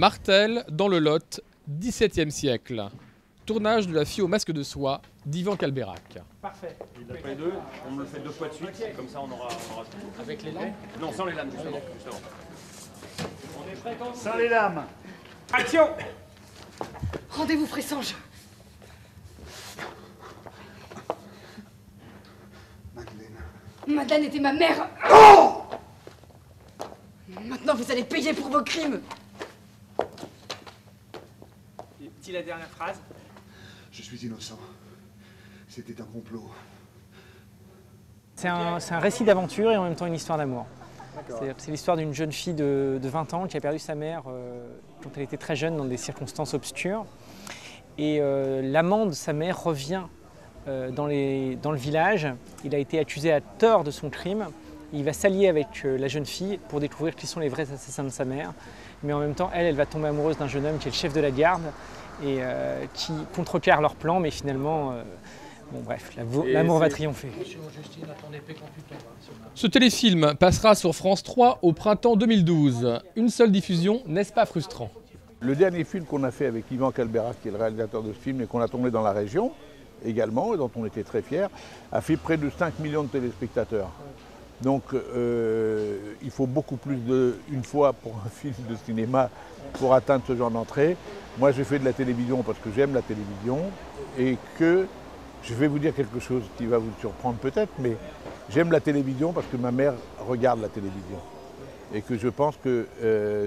Martel, dans le Lot, XVIIe siècle. Tournage de La fille au masque de soie d'Ivan Calberac. Parfait. Il a pris deux, on me le fait deux fois de suite, okay. Comme ça on aura tout. Avec les lames? Non, sans les lames, justement. On est prêt quand sans les lames. Action! Rendez-vous, Fressange. Madeleine était ma mère. Oh! Maintenant, vous allez payer pour vos crimes. Dis la dernière phrase. Je suis innocent. C'était un complot. C'est un récit d'aventure et en même temps une histoire d'amour. C'est l'histoire d'une jeune fille de 20 ans qui a perdu sa mère quand elle était très jeune dans des circonstances obscures. Et l'amant de sa mère revient dans le village. Il a été accusé à tort de son crime. Il va s'allier avec la jeune fille pour découvrir qui sont les vrais assassins de sa mère. Mais en même temps, elle va tomber amoureuse d'un jeune homme qui est le chef de la garde et qui contrecarre leur plan, mais finalement, bon bref, l'amour va triompher. Ce téléfilm passera sur France 3 au printemps 2012. Une seule diffusion, n'est-ce pas frustrant? Le dernier film qu'on a fait avec Ivan Calberac, qui est le réalisateur de ce film, et qu'on a tourné dans la région également, et dont on était très fiers, a fait près de 5 millions de téléspectateurs. Donc il faut beaucoup plus d'une fois pour un film de cinéma pour atteindre ce genre d'entrée. Moi je fais de la télévision parce que j'aime la télévision et que, je vais vous dire quelque chose qui va vous surprendre peut-être, mais j'aime la télévision parce que ma mère regarde la télévision. Et que je pense que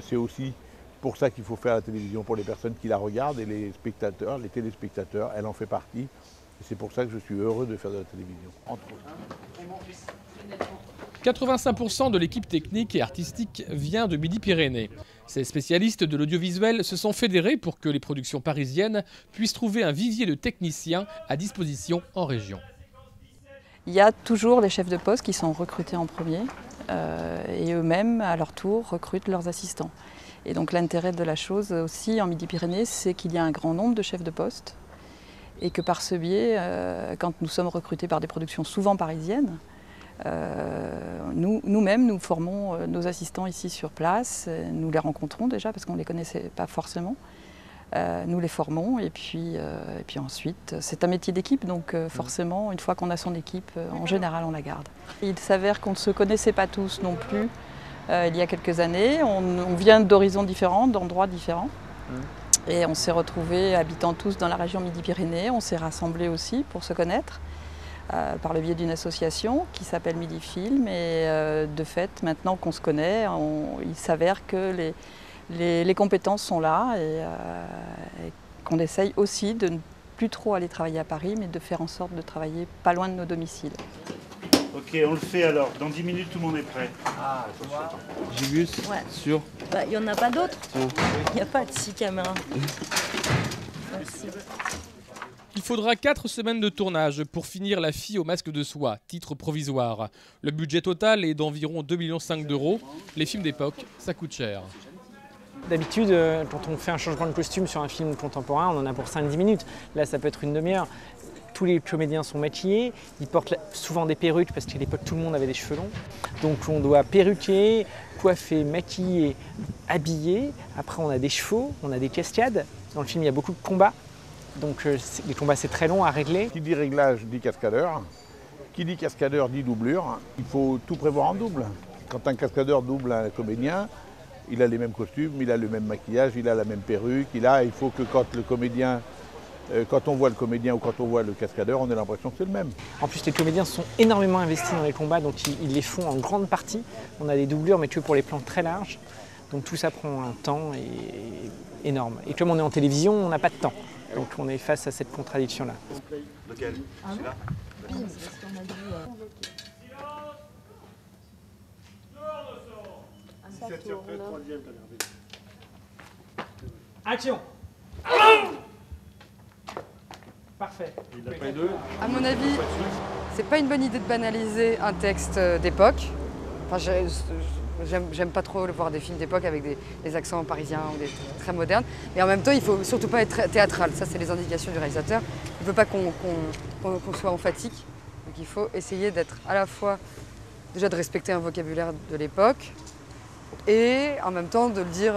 c'est aussi pour ça qu'il faut faire la télévision, pour les personnes qui la regardent et les spectateurs, les téléspectateurs, elle en fait partie. Et c'est pour ça que je suis heureux de faire de la télévision, entre autres. 85% de l'équipe technique et artistique vient de Midi-Pyrénées. Ces spécialistes de l'audiovisuel se sont fédérés pour que les productions parisiennes puissent trouver un vivier de techniciens à disposition en région. Il y a toujours les chefs de poste qui sont recrutés en premier et eux-mêmes, à leur tour, recrutent leurs assistants. Et donc l'intérêt de la chose aussi en Midi-Pyrénées, c'est qu'il y a un grand nombre de chefs de poste et que par ce biais, quand nous sommes recrutés par des productions souvent parisiennes, nous-mêmes, nous formons nos assistants ici sur place, nous les rencontrons déjà parce qu'on ne les connaissait pas forcément. Nous les formons et puis ensuite, c'est un métier d'équipe, donc forcément, une fois qu'on a son équipe, en général, on la garde. Il s'avère qu'on ne se connaissait pas tous non plus il y a quelques années. On vient d'horizons différents, d'endroits différents. Et on s'est retrouvés habitant tous dans la région Midi-Pyrénées. On s'est rassemblés aussi pour se connaître. Par le biais d'une association qui s'appelle Midi Film et de fait maintenant qu'on se connaît, il s'avère que les compétences sont là et qu'on essaye aussi de ne plus trop aller travailler à Paris mais de faire en sorte de travailler pas loin de nos domiciles. Ok, on le fait alors. Dans 10 minutes, tout le monde est prêt. Ah, Gibus, ouais. Sûr. Bah, il n'y en a pas d'autres. Il n'y a pas de 6 caméras. Merci. Il faudra 4 semaines de tournage pour finir La fille au masque de soie, titre provisoire. Le budget total est d'environ 2,5 millions d'euros. Les films d'époque, ça coûte cher. D'habitude, quand on fait un changement de costume sur un film contemporain, on en a pour 5-10 minutes. Là, ça peut être une demi-heure. Tous les comédiens sont maquillés, ils portent souvent des perruques parce qu'à l'époque tout le monde avait des cheveux longs. Donc on doit perruquer, coiffer, maquiller, habiller. Après on a des chevaux, on a des cascades. Dans le film il y a beaucoup de combats. Donc les combats c'est très long à régler. Qui dit réglage dit cascadeur. Qui dit cascadeur dit doublure. Il faut tout prévoir en double. Quand un cascadeur double un comédien, il a les mêmes costumes, il a le même maquillage, il a la même perruque. Il faut que quand on voit le comédien ou quand on voit le cascadeur, on a l'impression que c'est le même. En plus, les comédiens sont énormément investis dans les combats, donc ils les font en grande partie. On a des doublures, mais que pour les plans très larges. Donc tout ça prend un temps énorme. Et comme on est en télévision, on n'a pas de temps. Donc on est face à cette contradiction-là. Lequel? Celui-là? Bim, parce qu'on a dit... Action! Parfait. Il a pris deux. À mon avis, c'est pas une bonne idée de banaliser un texte d'époque. Enfin, j'aime pas trop voir des films d'époque avec des accents parisiens ou des trucs très modernes. Mais en même temps, il faut surtout pas être théâtral. Ça, c'est les indications du réalisateur. Il veut pas qu'on soit emphatique. Donc il faut essayer d'être à la fois, déjà de respecter un vocabulaire de l'époque et en même temps de le dire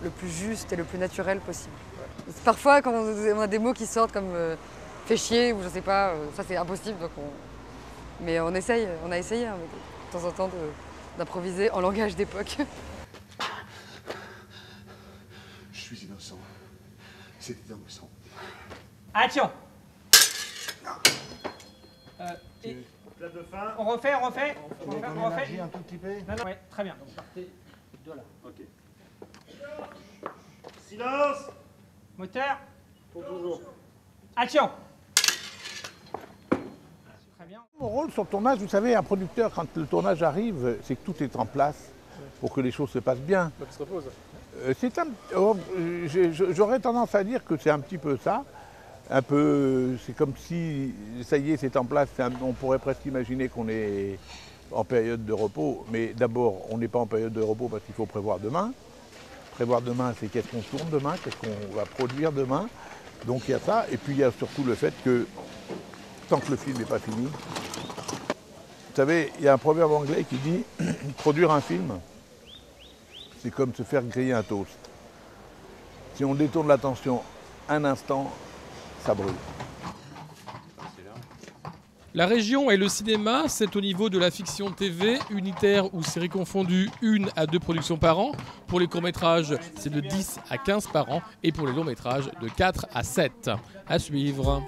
le plus juste et le plus naturel possible. Parfois, quand on a des mots qui sortent comme fait chier ou je sais pas, ça c'est impossible. Donc mais on a essayé hein, de temps en temps d'improviser en langage d'époque. Je suis innocent. C'était un sang. Action. Plat de fin. On refait. On refait. Un tout petit peu. Non, ouais, très bien. Partez de là. Ok. Silence. Moteur. Pour toujours. Action. Très bien. Mon rôle sur le tournage, vous savez, un producteur, quand le tournage arrive, c'est que tout est en place pour que les choses se passent bien. Ça se repose. J'aurais tendance à dire que c'est un petit peu ça. Un peu, c'est comme si, ça y est, c'est en place. On pourrait presque imaginer qu'on est en période de repos. Mais d'abord, on n'est pas en période de repos parce qu'il faut prévoir demain. Prévoir demain, c'est qu'est-ce qu'on tourne demain, qu'est-ce qu'on va produire demain. Donc il y a ça. Et puis il y a surtout le fait que, tant que le film n'est pas fini, vous savez, il y a un proverbe anglais qui dit « Produire un film, c'est comme se faire griller un toast. Si on détourne l'attention un instant, ça brûle. » La région et le cinéma, c'est au niveau de la fiction TV, unitaire ou série confondue, 1 à 2 productions par an. Pour les courts-métrages, c'est de 10 à 15 par an. Et pour les longs-métrages, de 4 à 7. À suivre.